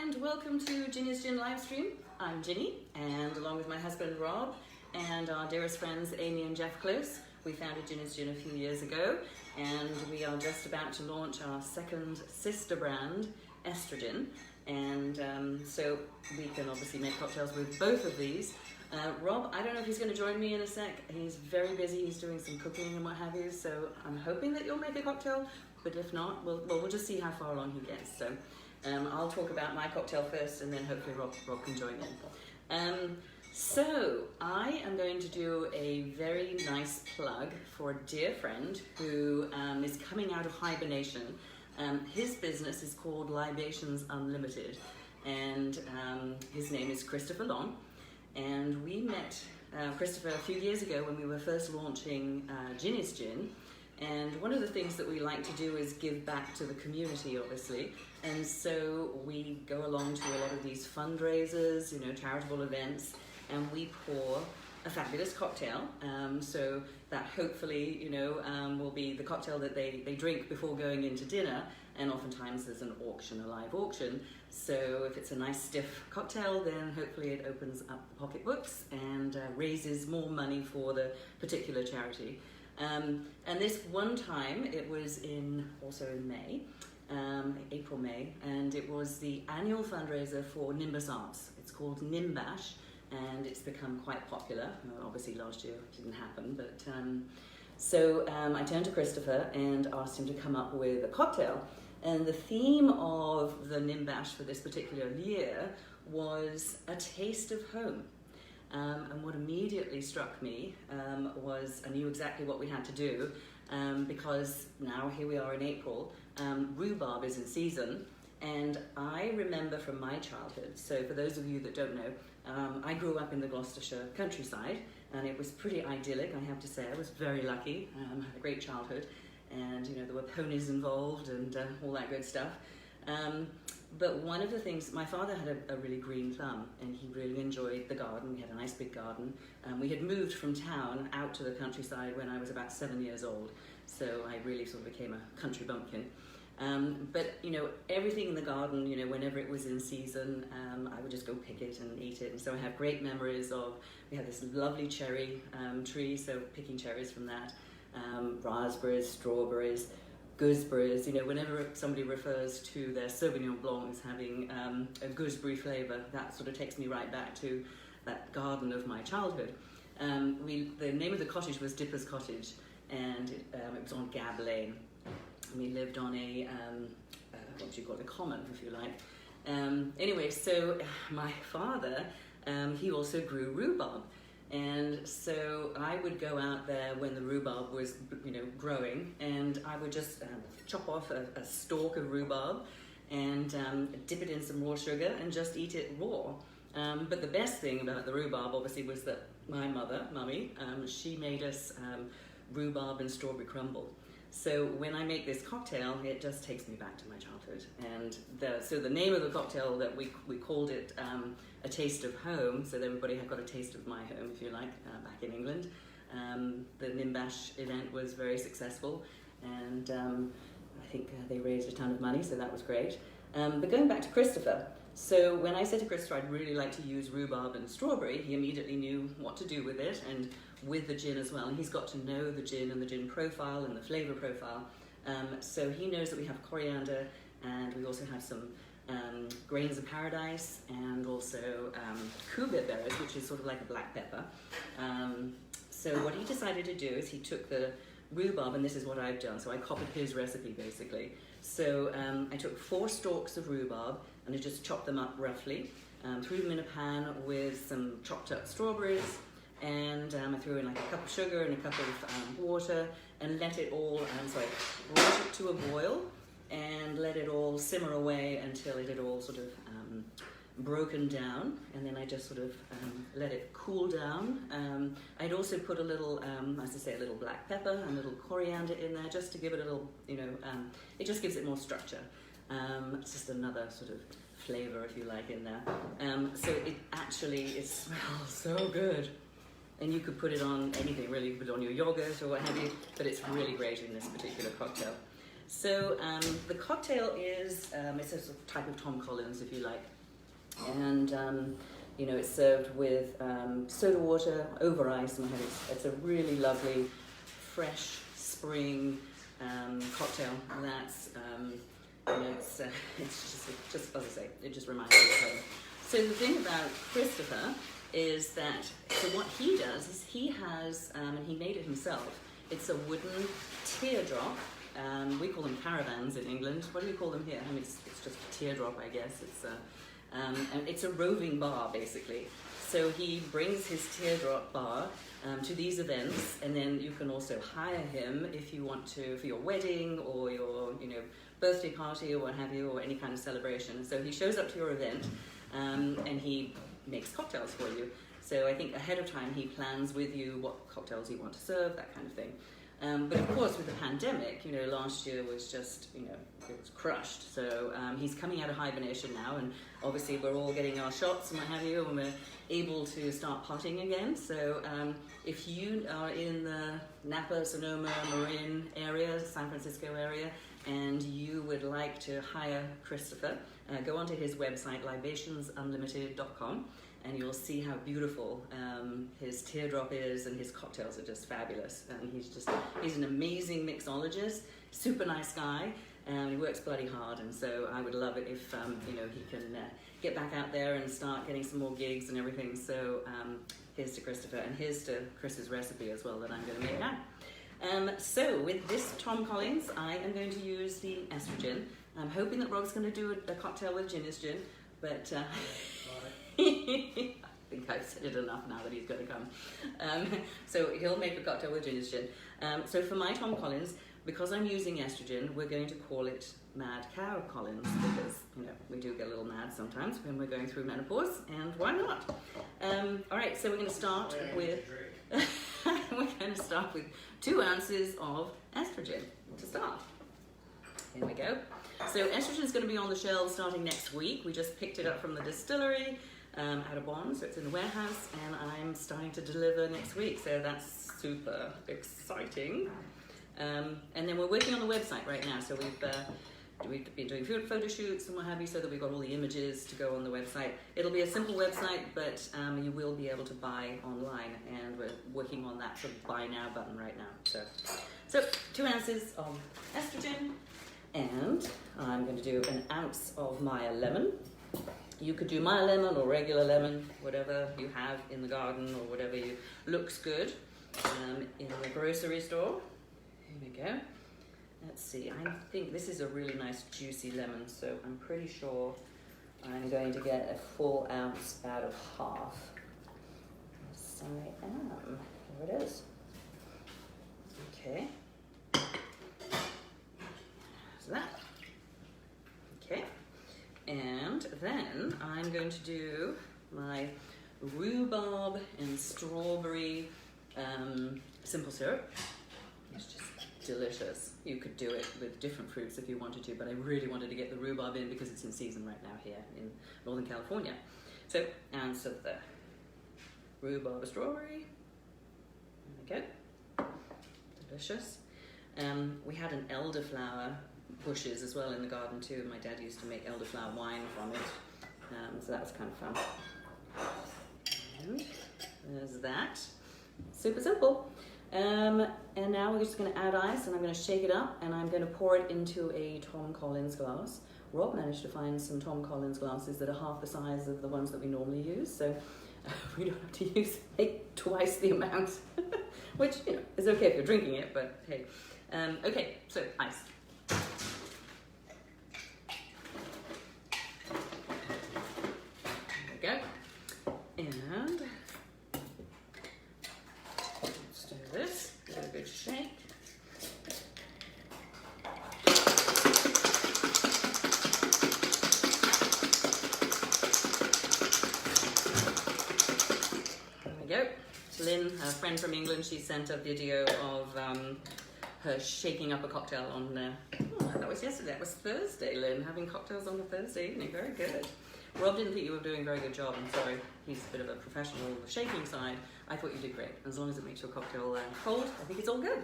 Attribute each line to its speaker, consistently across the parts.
Speaker 1: and welcome to Ginny's Gin Livestream. I'm Ginny, and along with my husband Rob and our dearest friends Amy and Jeff Close, we founded Ginny's Gin a few years ago, and we are just about to launch our second sister brand, Estregin, and so we can obviously make cocktails with both of these. Rob, I don't know if he's going to join me in a sec. He's very busy, he's doing some cooking and what have you, so I'm hoping that you'll make a cocktail, but if not, we'll just see how far along he gets. So I'll talk about my cocktail first, and then hopefully Rob can join in. So I am going to do a very nice plug for a dear friend who is coming out of hibernation. His business is called Libations Unlimited, and his name is Christopher Long. And we met Christopher a few years ago when we were first launching Ginny's Gin. And one of the things that we like to do is give back to the community, obviously. And so we go along to a lot of these fundraisers, charitable events, and we pour a fabulous cocktail. So that hopefully, will be the cocktail that they drink before going into dinner. And oftentimes there's an auction, a live auction. So if it's a nice stiff cocktail, then hopefully it opens up the pocketbooks and raises more money for the particular charity. And this one time, it was also in May, April, May, and it was the annual fundraiser for Nimbus Arts. It's called Nimbash, and it's become quite popular. Obviously last year it didn't happen, but so I turned to Christopher and asked him to come up with a cocktail. And the theme of the Nimbash for this particular year was a taste of home. And what immediately struck me was I knew exactly what we had to do because now here we are in April, rhubarb is in season, and I remember from my childhood, so for those of you that don't know, I grew up in the Gloucestershire countryside, and it was pretty idyllic, I have to say. I was very lucky, had a great childhood, and there were ponies involved and all that good stuff. But one of the things, my father had a really green thumb, and he really enjoyed the garden. We had a nice big garden. We had moved from town out to the countryside when I was about 7 years old, so I really sort of became a country bumpkin. But everything in the garden, whenever it was in season, I would just go pick it and eat it. And so I have great memories of, we had this lovely cherry tree, so picking cherries from that, raspberries, strawberries, gooseberries. Whenever somebody refers to their Sauvignon Blanc as having a gooseberry flavour, that sort of takes me right back to that garden of my childhood. The name of the cottage was Dipper's Cottage, and it was on Gab Lane. We lived on a, what do you call it, a common, if you like. Anyway, so my father, he also grew rhubarb. And so I would go out there when the rhubarb was, growing, and I would just chop off a stalk of rhubarb and dip it in some raw sugar and just eat it raw. But the best thing about the rhubarb, obviously, was that my mother, Mummy, she made us rhubarb and strawberry crumble. So when I make this cocktail, it just takes me back to my childhood. And so the name of the cocktail that we called it A Taste of Home, so that everybody had got a taste of my home, if you like, back in England. The Nimbash event was very successful, and I think they raised a ton of money, so that was great. But going back to Christopher, so when I said to Christopher I'd really like to use rhubarb and strawberry, he immediately knew what to do with it, and with the gin as well. And he's got to know the gin and the gin profile and the flavour profile. So he knows that we have coriander, and we also have some grains of paradise, and also kubib berries, which is sort of like a black pepper. So what he decided to do is he took the rhubarb, and this is what I've done, so I copied his recipe basically. So I took 4 stalks of rhubarb, and I just chopped them up roughly, threw them in a pan with some chopped up strawberries, and I threw in like a cup of sugar and a cup of water, and let it all, brought it to a boil, and let it all simmer away until it had all sort of broken down, and then I just sort of let it cool down. I'd also put a little, as I say, a little black pepper and a little coriander in there, just to give it a little, it just gives it more structure. It's just another sort of flavour, if you like, in there. So it smells so good. And you could put it on anything, really. You could put it on your yogurt or what have you, but it's really great in this particular cocktail. So the cocktail is, it's a sort of type of Tom Collins, if you like. And you know, it's served with soda water over ice, and it's a really lovely, fresh spring cocktail. That's you know, it's just as I say, it just reminds me of home. So the thing about Christopher is that, so what he does is he has, and he made it himself, it's a wooden teardrop. We call them caravans in England. What do we call them here? I mean, it's just a teardrop, I guess. And it's a roving bar, basically. So he brings his teardrop bar to these events, and then you can also hire him if you want to, for your wedding or your, you know, birthday party or what have you, or any kind of celebration. So he shows up to your event, and he makes cocktails for you. So I think ahead of time he plans with you what cocktails you want to serve, that kind of thing. But of course with the pandemic, you know, last year was just, you know, it was crushed. So he's coming out of hibernation now, and obviously we're all getting our shots and what have you, and we're able to start partying again. So if you are in the Napa, Sonoma, Marin area, San Francisco area, and you would like to hire Christopher, go onto his website, libationsunlimited.com, and you'll see how beautiful his teardrop is, and his cocktails are just fabulous. And he's an amazing mixologist, super nice guy, and he works bloody hard. And so I would love it if you know, he can get back out there and start getting some more gigs and everything. So here's to Christopher, and here's to Chris's recipe as well that I'm going to make now. So with this Tom Collins, I am going to use the Estregin. I'm hoping that Rob's going to do a cocktail with Ginny's gin, but I think I've said it enough now that he's going to come. So he'll make a cocktail with Ginny's gin. So for my Tom Collins, because I'm using Estregin, we're going to call it Mad Cow Collins, because, you know, we do get a little mad sometimes when we're going through menopause, and why not? All right, so we're going to start with 2 ounces of Estregin to start. Here we go. So Estregin is going to be on the shelves starting next week. We just picked it up from the distillery out of Bonn, so it's in the warehouse, and I'm starting to deliver next week, so that's super exciting. And then we're working on the website right now, so we've been doing photo shoots and what have you, so that we've got all the images to go on the website. It'll be a simple website, but you will be able to buy online, and we're working on that sort of buy now button right now. So 2 ounces of Estregin, and I'm going to do 1 ounce of Meyer lemon. You could do Meyer lemon or regular lemon, whatever you have in the garden or whatever looks good in the grocery store. Here we go. Let's see, I think this is a really nice juicy lemon, so I'm pretty sure I'm going to get a full ounce out of half. Yes, I am. Here it is. Okay. So that. Okay. And then I'm going to do my rhubarb and strawberry simple syrup. It's just delicious. You could do it with different fruits if you wanted to, but I really wanted to get the rhubarb in because it's in season right now here in Northern California. So, ounce of the rhubarb strawberry. There we go. Delicious. We had an elderflower bushes as well in the garden too. My dad used to make elderflower wine from it, so that was kind of fun. And there's that. Super simple. And now we're just going to add ice, and I'm going to shake it up, and I'm going to pour it into a Tom Collins glass. Rob managed to find some Tom Collins glasses that are half the size of the ones that we normally use, so we don't have to make twice the amount, which, you know, is okay if you're drinking it, but hey. Okay, so ice. There we go. And let's do this. Give it a good shake. There we go. Lynn, a friend from England, she sent a video of her shaking up a cocktail on that was yesterday. That was Thursday, Lynn, having cocktails on a Thursday evening. Very good. Rob didn't think you were doing a very good job. I'm sorry. He's a bit of a professional on the shaking side. I thought you did great. As long as it makes your cocktail cold, I think it's all good.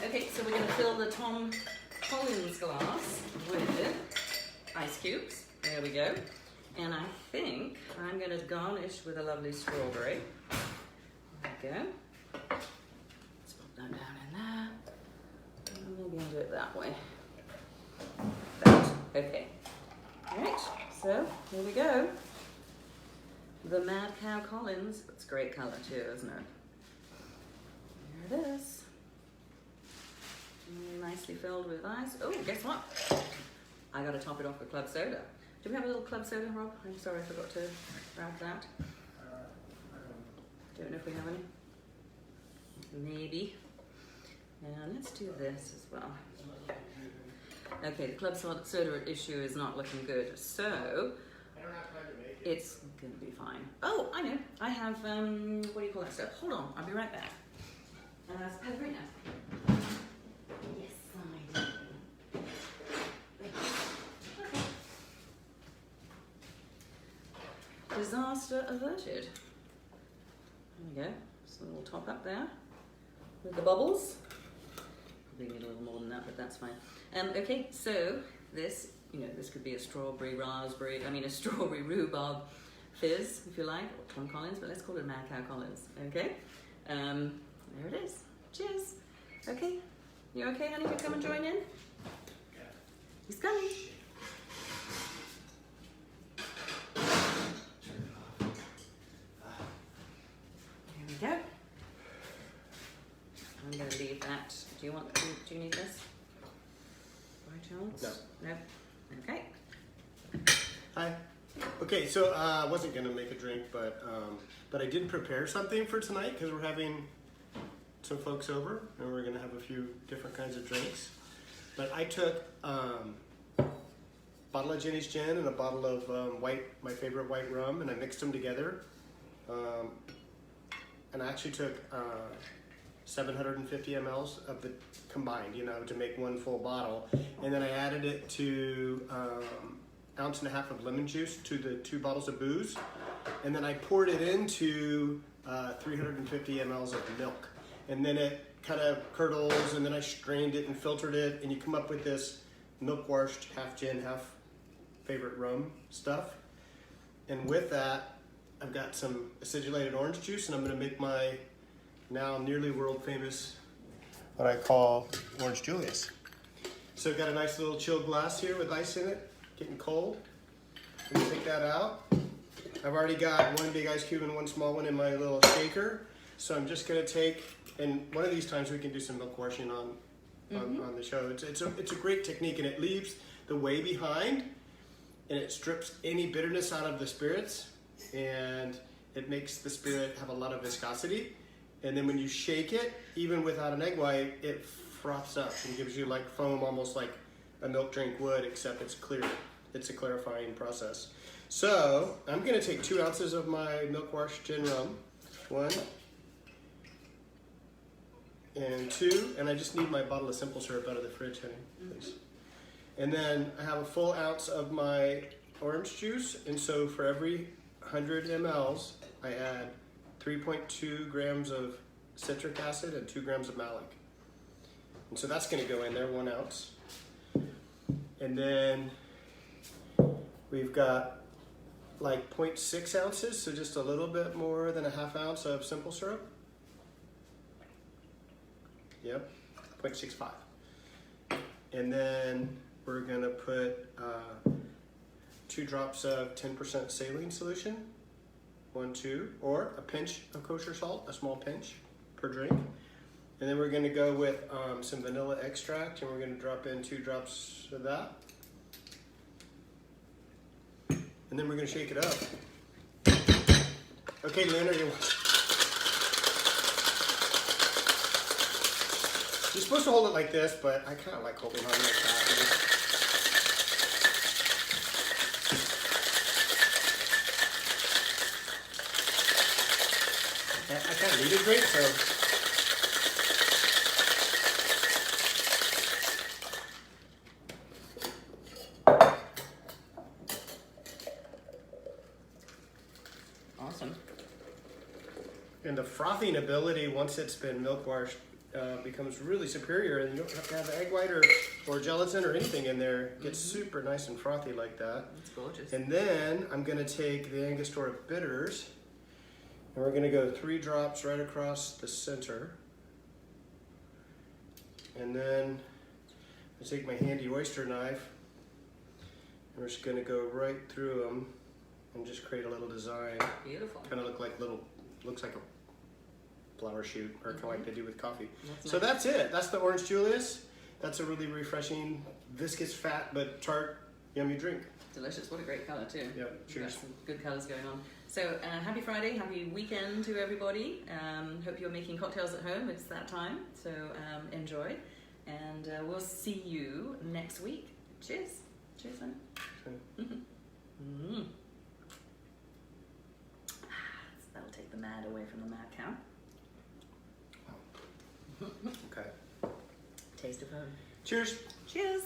Speaker 1: Okay, so we're going to fill the Tom Collins glass with ice cubes. There we go. And I think I'm going to garnish with a lovely strawberry. There we go. Let's pop that down in there. And maybe I'll do it that way. That. Okay. Alright, so here we go. The Mad Cow Collins. It's a great colour too, isn't it? There it is. Nicely filled with ice. Oh, guess what? I got to top it off with club soda. Do we have a little club soda, Rob? I'm sorry, I forgot to grab that. Don't know if we have any. Maybe. And let's do this as well. Okay, the club soda issue is not looking good, so it's going to be fine. Oh, I know. I have, what do you call that stuff? Hold on, I'll be right back. Pellegrino. Yes, I do. Disaster averted. There we go. Just a little top up there with the bubbles. Probably need a little more than that, but that's fine. Okay, so this, this could be a strawberry rhubarb fizz, if you like, or Tom Collins, but let's call it Mad Cow Collins. Okay, there it is. Cheers. Okay, you okay, honey? You come and join in. He's coming. Go. I'm going to leave that. Do you need this? By chance?
Speaker 2: No.
Speaker 1: No? Okay.
Speaker 2: Hi. Okay, so I wasn't going to make a drink, but I did prepare something for tonight because we're having some folks over and we're going to have a few different kinds of drinks. But I took a bottle of Ginny's gin and a bottle of my favorite white rum, and I mixed them together. And I actually took 750 mLs of the combined, to make one full bottle. And then I added it to 1.5 ounces of lemon juice to the 2 bottles of booze. And then I poured it into 350 mLs of milk. And then it kind of curdles, and then I strained it and filtered it, and you come up with this milk washed, half gin, half favorite rum stuff. And with that, I've got some acidulated orange juice, and I'm going to make my now nearly world famous, what I call Orange Julius. So I've got a nice little chilled glass here with ice in it, getting cold. I'm going to take that out. I've already got one big ice cube and one small one in my little shaker. So I'm just going to take, and one of these times we can do some milk washing on the show. It's a great technique, and it leaves the whey behind, and it strips any bitterness out of the spirits. And it makes the spirit have a lot of viscosity, and then when you shake it, even without an egg white, it froths up and gives you like foam, almost like a milk drink would, except it's clear. It's a clarifying process. So I'm going to take 2 ounces of my milk washed gin rum, 1 and 2, and I just need my bottle of simple syrup out of the fridge, honey, please. And then I have a full ounce of my orange juice, and so for every 100 mLs, I add 3.2 grams of citric acid and 2 grams of malic. And so that's going to go in there, 1 ounce. And then we've got like 0.6 ounces, so just a little bit more than a half ounce of simple syrup. Yep, 0.65. And then we're going to put 2 drops of 10% saline solution, 1, 2, or a pinch of kosher salt, a small pinch per drink. And then we're going to go with some vanilla extract, and we're going to drop in 2 drops of that. And then we're going to shake it up. Okay, Lynn, are you watching? You're supposed to hold it like this, but I kind of like holding on like that. I kind of need a drink, so.
Speaker 1: Awesome.
Speaker 2: And the frothing ability, once it's been milk washed, becomes really superior, and you don't have to have egg white or gelatin or anything in there. It gets super nice and frothy like that.
Speaker 1: It's gorgeous.
Speaker 2: And then I'm going to take the Angostura bitters, and we're going to go 3 drops right across the center. And then I take my handy oyster knife, and we're just going to go right through them and just create a little design.
Speaker 1: Beautiful.
Speaker 2: Kind of looks like a flower shoot, or kind of like they do with coffee.
Speaker 1: That's
Speaker 2: So
Speaker 1: nice.
Speaker 2: that's it. That's the Orange Julius. That's a really refreshing, viscous, fat, but tart, yummy drink.
Speaker 1: Delicious. What a great colour too.
Speaker 2: Yep,
Speaker 1: We've
Speaker 2: cheers.
Speaker 1: got some good colours going on. So happy Friday, happy weekend to everybody. Hope you're making cocktails at home. It's that time. So enjoy. And we'll see you next week. Cheers. Cheers, man. Mm. That'll take the mad away from the mad cow.
Speaker 2: Okay.
Speaker 1: Taste of home.
Speaker 2: Cheers.
Speaker 1: Cheers.